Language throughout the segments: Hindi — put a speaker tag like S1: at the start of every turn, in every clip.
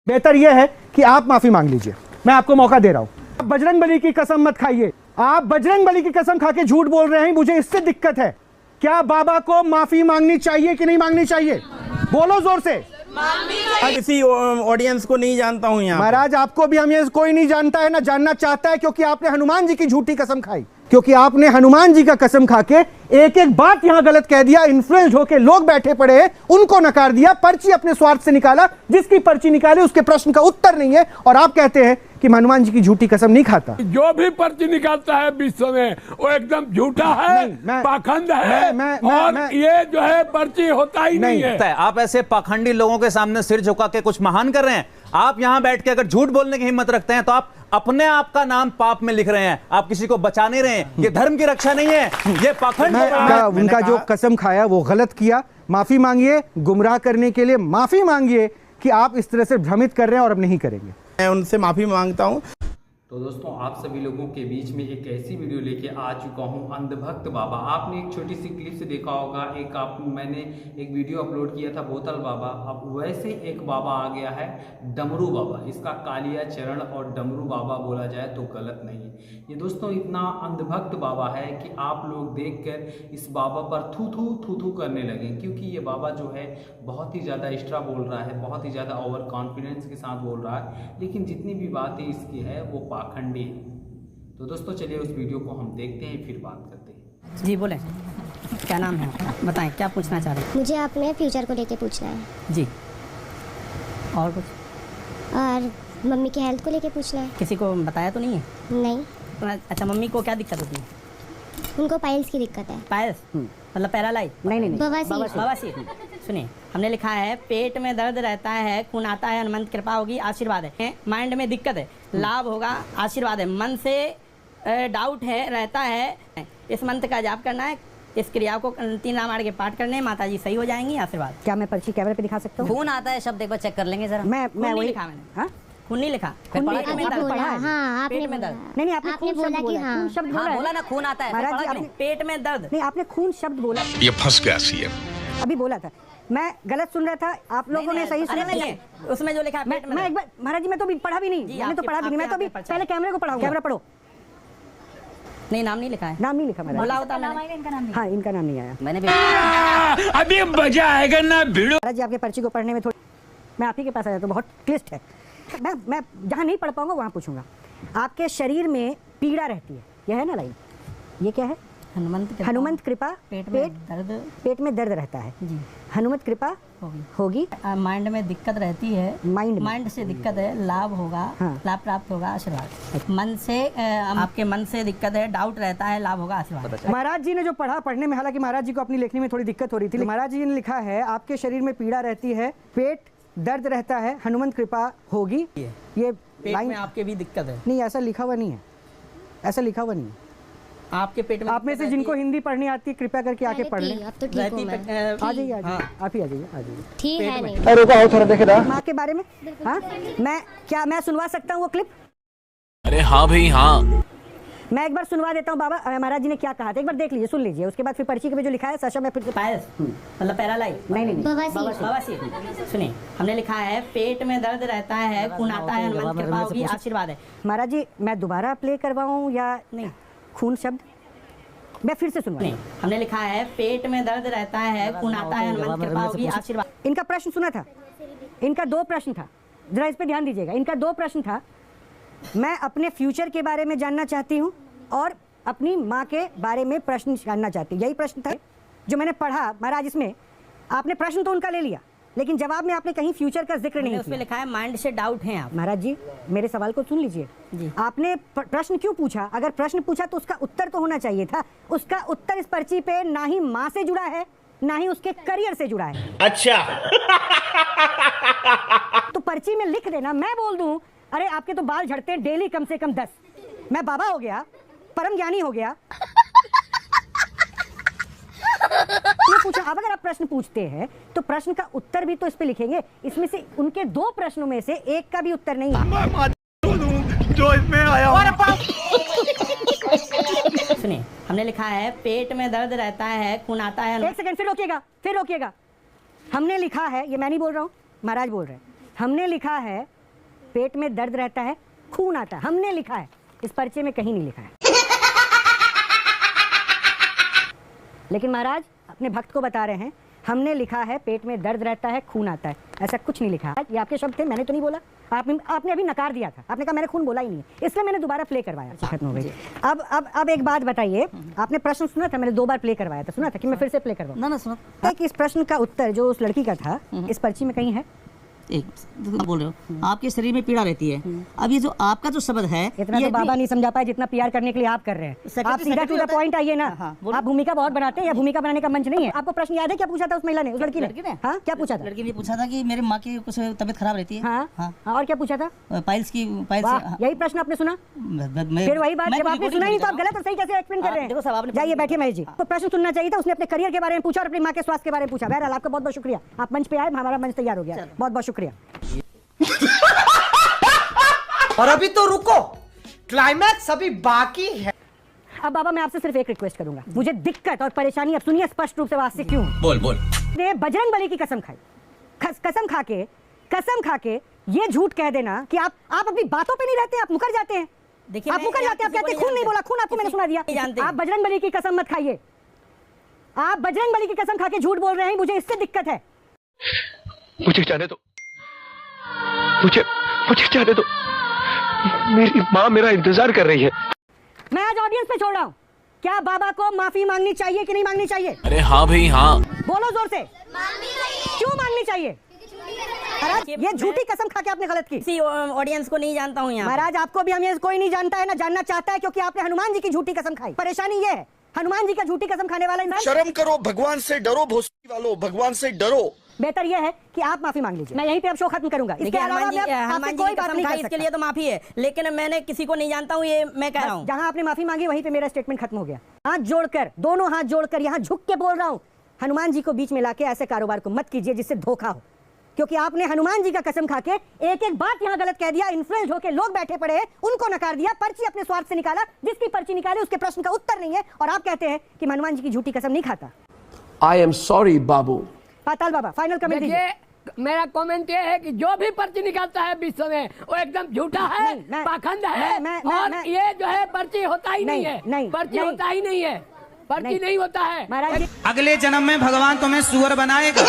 S1: बेहतर यह है कि आप माफी मांग लीजिए, मैं आपको मौका दे रहा हूं। आप बजरंगबली की कसम मत खाइए, आप बजरंगबली की कसम खा के झूठ बोल रहे हैं, मुझे इससे दिक्कत है। क्या बाबा को माफी मांगनी चाहिए कि नहीं मांगनी चाहिए? बोलो जोर से।
S2: किसी ऑडियंस को नहीं जानता हूं यहाँ।
S1: महाराज आपको भी हम ये कोई नहीं जानता है ना जानना चाहता है, क्योंकि आपने हनुमान जी की झूठी कसम खाई, क्योंकि आपने हनुमान जी का कसम खा के एक एक बात यहां गलत कह दिया। इन्फ्लुएंस होके लोग बैठे पड़े हैं, उनको नकार दिया, पर्ची अपने स्वार्थ से निकाला, जिसकी पर्ची निकाली उसके प्रश्न का उत्तर नहीं है, और आप कहते हैं कि मैं हनुमान जी की झूठी कसम नहीं खाता।
S3: जो भी पर्ची निकालता है विश्व में वो एकदम झूठा है, पाखंड है, और ये जो है पर्ची होता ही नहीं है।
S4: आप ऐसे पाखंडी लोगों के सामने सिर झुका के कुछ महान कर रहे हैं। आप यहां बैठ के अगर झूठ बोलने की हिम्मत रखते हैं तो आप अपने आप का नाम पाप में लिख रहे हैं, आप किसी को बचा नहीं रहे हैं। ये धर्म की रक्षा नहीं है, ये पाखंड।
S1: उनका जो कसम खाया वो गलत किया, माफी मांगिए। गुमराह करने के लिए माफी मांगिए कि आप इस तरह से भ्रमित कर रहे हैं और अब नहीं करेंगे।
S2: मैं उनसे माफी मांगता हूं।
S5: तो दोस्तों, आप सभी लोगों के बीच में एक ऐसी वीडियो लेके आ चुका हूं, अंधभक्त बाबा। आपने एक छोटी सी क्लिप से देखा होगा, मैंने एक वीडियो अपलोड किया था बोतल बाबा। अब वैसे एक बाबा आ गया है, डमरू बाबा। इसका कालिया चरण और डमरू बाबा बोला जाए तो गलत नहीं। ये दोस्तों इतना अंधभक्त बाबा है कि आप लोग देखकर इस बाबा पर थू थू करने लगे, क्योंकि ये बाबा जो है बहुत ही ज़्यादा एक्स्ट्रा बोल रहा है, बहुत ही ज़्यादा ओवर कॉन्फिडेंस के साथ बोल रहा है, लेकिन जितनी भी बातें इसकी है वो पाखंडी है। तो दोस्तों चलिए उस वीडियो को हम देखते हैं, फिर बात करते हैं।
S6: जी बोले, क्या नाम है, बताएं क्या पूछना चाह रहे हैं?
S7: मुझे अपने फ्यूचर को लेके पूछना है
S6: जी। और कुछ?
S7: और मम्मी की हेल्थ को लेके पूछना है।
S6: किसी को बताया तो नहीं है?
S7: नहीं।
S6: अच्छा, मम्मी को क्या दिक्कत होती है?
S7: उनको पाइल्स की दिक्कत है।
S6: पाइल्स मतलब पैरालाइज? नहीं, बवासीर। सुनिए, हमने लिखा है पेट में दर्द रहता है, खून आता है, हनुमंत कृपा होगी, आशीर्वाद है। माइंड में दिक्कत है, लाभ होगा, आशीर्वाद है। मन से डाउट है, रहता है। इस मंत्र का जाप करना है, इस क्रिया को 3 रामायण के पाठ करने, माता जी सही हो जाएंगी, आशीर्वाद। क्या मैं पर्ची कैमरे पे दिखा सकता हूँ? खून आता है शब्द एक बार चेक कर लेंगे जरा। मैं वही लिखा मैंने। हाँ, खून नहीं लिखा।
S7: आपने बोला कि हाँ
S6: शब्द बोला ना, खून आता है महाराज जी। आपने पेट में दर्द नहीं, आपने खून शब्द बोला।
S8: ये फंस गया सीएम।
S6: अभी बोला था, मैं गलत सुन रहा था, आप लोगों ने सही सुना नहीं। उसमें जो लिखा है मैं एक बार महाराज जी, मैं तो अभी पढ़ा भी नहीं, मैंने तो पढ़ा भी नहीं, मैं तो अभी पहले कैमरे को पढ़ाऊंगा। कैमरा पढ़ो। नहीं, नाम नहीं लिखा है। नाम नहीं लिखा मैंने। बोला होता मैंने। इनका नाम नहीं। हाँ, इनका नाम नहीं आया। मैंने भी
S3: अभी मजा आएगा ना भिड़ो।
S6: महाराज जी, आपके पर्ची को पढ़ने में थोड़ी मैं आप ही के पास आ जाता हूँ, बहुत क्लिष्ट है। मैं जहाँ नहीं पढ़ पाऊंगा वहाँ पूछूंगा। आपके शरीर में पीड़ा रहती है, यह है ना लाइन? ये क्या है? हनुमंत कृपा। पेट में दर्द रहता है जी। हनुमत कृपा होगी। माइंड में दिक्कत रहती है, माइंड से दिक्कत है, लाभ होगा। हाँ। लाभ प्राप्त होगा, आशीर्वाद। मन से आपके मन से दिक्कत है, डाउट रहता है, लाभ होगा, आशीर्वाद। महाराज जी ने जो पढ़ने में, हालांकि महाराज जी को अपनी लेखनी में थोड़ी दिक्कत हो रही थी, महाराज जी ने लिखा है आपके शरीर में पीड़ा रहती है, पेट दर्द रहता है, हनुमंत कृपा होगी। ये पेट में आपके भी दिक्कत है? नहीं, ऐसा लिखा हुआ नहीं है, ऐसा लिखा हुआ नहीं है। आपके पेट में, आप में से जिनको हिंदी पढ़नी आती है कृपया करके आके पढ़ लें। अब तो ठीक हूं मैं। आ जाइए, आप ही आ जाइए। ठीक है। नहीं अरे रुको, थोड़ा देखे ना माँ के बारे में। हाँ, मैं सुनवा सकता हूँ वो क्लिप?
S8: अरे हाँ भाई हाँ,
S6: मैं एक बार सुनवा देता हूँ। बाबा महाराज जी ने क्या कहा था, एक बार देख लीजिए, सुन लीजिए, उसके बाद फिर पर्ची पे जो लिखा है सशा में फिर पायस मतलब पैरालाइज नहीं बवासीर। सुनिए, हमने लिखा है पेट में दर्द रहता है, खून आता है, हनुमंत कृपा होगी, आशीर्वाद है। महाराज जी, मैं दोबारा प्ले करवाऊँ या नहीं? खून शब्द मैं फिर से सुनवा। नहीं, हमने लिखा है पेट में दर्द रहता है, खून आता है, हनुमंत कृपा होगी, आशीर्वाद। इनका प्रश्न सुना था, इनका 2 प्रश्न था, जरा इस पे ध्यान दीजिएगा। इनका 2 प्रश्न था, मैं अपने फ्यूचर के बारे में जानना चाहती हूँ और अपनी माँ के बारे में प्रश्न जानना चाहती हूँ। यही प्रश्न था जो मैंने पढ़ा महाराज। इसमें आपने प्रश्न तो उनका ले लिया, लेकिन जवाब में आपने कहीं फ्यूचर का जिक्र नहीं किया। उसमें लिखा है माइंड से डाउट है आप। महाराज जी, मेरे सवाल को सुन लीजिए जी। आपने प्रश्न क्यों पूछा? अगर प्रश्न पूछा तो उसका उत्तर तो होना चाहिए था। उसका उत्तर इस पर्ची पे ना ही माँ से जुड़ा है, ना ही उसके करियर से जुड़ा है। अच्छा तो पर्ची में लिख देना, मैं बोल दूं अरे आपके तो बाल झड़ते हैं डेली कम से कम 10, मैं बाबा हो गया, परम ज्ञानी हो गया। पूछा। अब अगर आप प्रश्न पूछते हैं तो प्रश्न का उत्तर भी तो इस पे लिखेंगे। इसमें से उनके 2 प्रश्नों में से एक का भी उत्तर नहीं है। जो इसमें आया। सुनिए, हमने लिखा है पेट में दर्द रहता है, खून आता है। एक सेकंड, फिर रोकिएगा। हमने लिखा है, ये मैं नहीं बोल रहा हूँ, महाराज बोल रहे हैं। हमने लिखा है पेट में दर्द रहता है, खून आता है। हमने लिखा है, इस पर्चे में कहीं नहीं लिखा है। लेकिन महाराज अपने भक्त को बता रहे हैं, हमने लिखा है पेट में दर्द रहता है, खून आता है। ऐसा कुछ नहीं लिखा है। ये आपके शब्द थे, मैंने तो नहीं बोला। आपने अभी नकार दिया था, आपने कहा मैंने खून बोला ही नहीं है, इसलिए मैंने दोबारा प्ले करवाया। खत्म हो गई। अब एक बात बताइए, आपने प्रश्न सुना था, मैंने 2 बार प्ले करवाया था, सुना था कि मैं फिर से प्ले करवाऊं?
S9: ना सुना
S6: कि इस प्रश्न का उत्तर जो उस लड़की का था, इस पर्ची में कहीं है?
S9: एक बोल रहे हो आपके शरीर में पीड़ा रहती है। अब ये जो आपका जो शब्द है,
S6: इतना तो बाबा नहीं समझा पाए जितना पीआर करने के लिए आप कर रहे हैं। आप सीधा टू द पॉइंट आइए ना। आप भूमिका बहुत बनाते हैं, या भूमिका बनाने का मंच नहीं है। आपको प्रश्न याद है क्या पूछा था उस महिला ने, उस लड़की ने? हाँ, क्या पूछा था?
S9: लड़की ने पूछा था कि मेरे माँ की कुछ तबीयत खराब रहती है।
S6: हाँ, और क्या पूछा था?
S9: पाइल्स की
S6: यही प्रश्न आपने सुना? फिर वही बात, जब आपने सुना नहीं तो आप गलत और सही कैसे एक्सप्लेन कर रहे हैं?
S9: देखो साहब, आपने
S6: जाइए बैठिए महेश जी। तो प्रश्न सुनना चाहिए था, उसने अपने करियर के बारे में पूछा और अपनी माँ के स्वास्थ्य के बारे में पूछा। बहरहाल आपका बहुत बहुत शुक्रिया, आप मंच पे आए, हमारा मंच तैयार हो गया। बहुत बहुत शुक्रिया।
S10: और अभी तो रुको, क्लाइमैक्स अभी बाकी है।
S6: अब बाबा मैं आपसे सिर्फ एक रिक्वेस्ट करूंगा, मुझे दिक्कत और परेशानी अब सुनिए स्पष्ट रूप से, वास्ते क्यों?
S8: बोल बोल।
S6: ने बजरंग बली की कसम खाई, कसम खा के ये झूठ कह देना कि आप अपनी बातों पे नहीं रहते हैं, आप मुकर जाते हैं।
S9: देखिए,
S6: आप मुकर जाते हैं, आप कहते हैं खून नहीं बोला, खून आपको मैंने सुना दिया। आप बजरंग बली की कसम मत खाइए, आप बजरंग बली की कसम खा के झूठ बोल रहे हैं, मुझे इससे दिक्कत है।
S11: मुझे जाने दो, मुझे जाने दो, मेरी माँ मेरा इंतजार कर रही है।
S6: मैं आज ऑडियंस पे छोड़ रहा हूँ, क्या बाबा को माफी मांगनी चाहिए कि नहीं मांगनी चाहिए?
S8: अरे हाँ भाई हाँ।
S6: बोलो जोर से, क्यों मांगनी चाहिए? महाराज ये झूठी कसम खा के आपने गलत की।
S9: किसी ऑडियंस को नहीं जानता हूँ यहाँ।
S6: महाराज आपको भी हम कोई नहीं जानता है, ना जानना चाहता है, क्योंकि आपने हनुमान जी की झूठी कसम खाई। परेशानी ये है, हनुमान जी का झूठी कसम खाने वाला इंसान।
S12: शर्म करो, भगवान से डरो, भोसड़ी वालों, भगवान से डरो।
S6: बेहतर यह है कि आप माफी मांग लीजिए। मैं यहीं पे अब शो खत्म करूंगा। इसके अलावा
S9: हनुमान जी कोई बात नहीं, इसके लिए तो माफी है, लेकिन मैंने किसी को नहीं जानता हूँ, ये मैं कह रहा हूँ।
S6: जहाँ आपने माफी मांगी वहीं पे मेरा स्टेटमेंट खत्म हो गया। हाथ जोड़कर, दोनों हाथ जोड़कर यहाँ झुक के बोल रहा हूँ, हनुमान जी को बीच में लाके ऐसे कारोबार को मत कीजिए जिससे धोखा हो, क्योंकि आपने हनुमान जी का कसम खा के एक एक बात यहाँ गलत कह दिया। इन्फ्लुएंस होकर लोग बैठे पड़े हैं, उनको नकार दिया, पर्ची अपने स्वार्थ से निकाला, जिसकी पर्ची निकाले उसके प्रश्न का उत्तर नहीं है, और आप कहते हैं कि हनुमान जी की झूठी कसम नहीं खाता।
S11: आई एम सॉरी बाबू।
S6: पाताल बाबा फाइनल कमेंट दीजिए।
S3: मेरा कमेंट ये है कि जो भी पर्ची निकालता है विश्व में वो एकदम झूठा है, पाखंड है, और ये जो है पर्ची होता ही नहीं है, पर्ची होता ही नहीं है, पर्ची नहीं होता है।
S6: महाराज
S10: अगले जन्म में भगवान तुम्हें सुअर बनाएगा।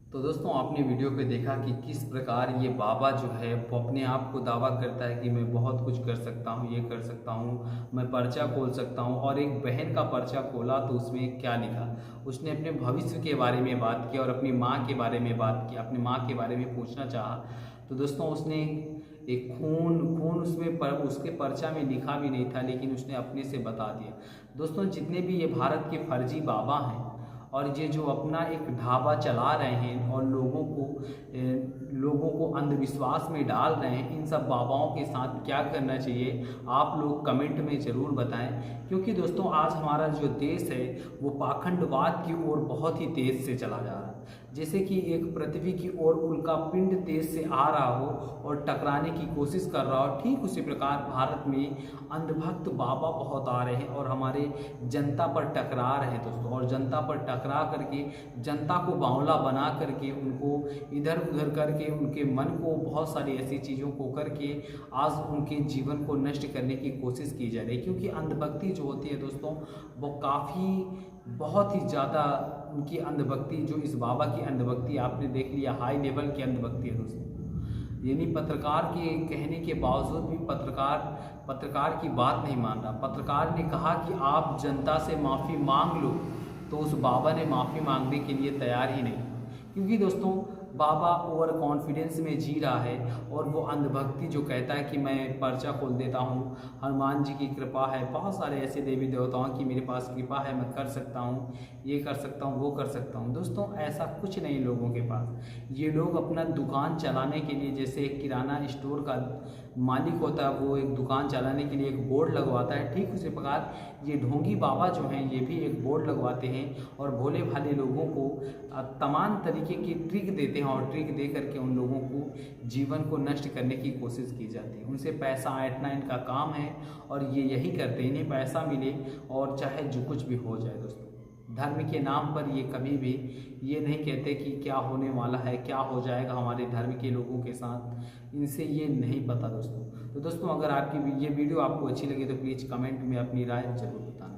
S5: तो दोस्तों आपने वीडियो पे देखा कि किस प्रकार ये बाबा जो है वो अपने आप को दावा करता है कि मैं बहुत कुछ कर सकता हूँ, ये कर सकता हूँ, मैं पर्चा खोल सकता हूँ। और एक बहन का पर्चा खोला तो उसमें क्या लिखा, उसने अपने भविष्य के बारे में बात की और अपनी माँ के बारे में बात की, अपनी माँ के बारे में पूछना चाहा। तो दोस्तों उसने एक खून उसमें उसके पर्चा में लिखा भी नहीं था, लेकिन उसने अपने से बता दिया। दोस्तों जितने भी ये भारत के फर्जी बाबा हैं और ये जो अपना एक ढाबा चला रहे हैं और लोगों को अंधविश्वास में डाल रहे हैं, इन सब बाबाओं के साथ क्या करना चाहिए आप लोग कमेंट में ज़रूर बताएं। क्योंकि दोस्तों आज हमारा जो देश है वो पाखंडवाद की ओर बहुत ही तेज़ से चला जा रहा है। जैसे कि एक पृथ्वी की ओर उल्का पिंड तेज से आ रहा हो और टकराने की कोशिश कर रहा हो, ठीक उसी प्रकार भारत में अंधभक्त बाबा बहुत आ रहे हैं और हमारे जनता पर टकरा रहे हैं दोस्तों। और जनता पर टकरा करके जनता को बावला बना करके उनको इधर उधर करके उनके मन को बहुत सारी ऐसी चीज़ों को करके आज उनके जीवन को नष्ट करने की कोशिश की जा रही है। क्योंकि अंधभक्ति जो होती है दोस्तों वो बहुत ही ज़्यादा उनकी अंधभक्ति, जो इस बाबा की अंधभक्ति आपने देख लिया, हाई लेवल की अंधभक्ति है दोस्तों। यानी पत्रकार के कहने के बावजूद भी पत्रकार की बात नहीं मान रहा। पत्रकार ने कहा कि आप जनता से माफ़ी मांग लो, तो उस बाबा ने माफ़ी मांगने के लिए तैयार ही नहीं। क्योंकि दोस्तों बाबा ओवर कॉन्फिडेंस में जी रहा है और वो अंधभक्ति जो कहता है कि मैं पर्चा खोल देता हूँ, हनुमान जी की कृपा है, बहुत सारे ऐसे देवी देवताओं की मेरे पास कृपा है, मैं कर सकता हूँ, ये कर सकता हूँ, वो कर सकता हूँ। दोस्तों ऐसा कुछ नहीं लोगों के पास। ये लोग अपना दुकान चलाने के लिए, जैसे एक किराना स्टोर का मालिक होता है वो एक दुकान चलाने के लिए एक बोर्ड लगवाता है, ठीक उसी प्रकार ये ढोंगी बाबा जो हैं ये भी एक बोर्ड लगवाते हैं और भोले भाले लोगों को तमाम तरीके की ट्रिक देते हैं और ट्रिक दे करके उन लोगों को जीवन को नष्ट करने की कोशिश की जाती है। उनसे पैसा ऐंठना इनका काम है और ये यही करते हैं, इन्हें पैसा मिले और चाहे जो कुछ भी हो जाए दोस्तों। धर्म के नाम पर ये कभी भी ये नहीं कहते कि क्या होने वाला है, क्या हो जाएगा हमारे धर्म के लोगों के साथ, इनसे ये नहीं पता दोस्तों। तो दोस्तों अगर आपकी ये वीडियो आपको अच्छी लगी तो प्लीज़ कमेंट में अपनी राय जरूर बताना।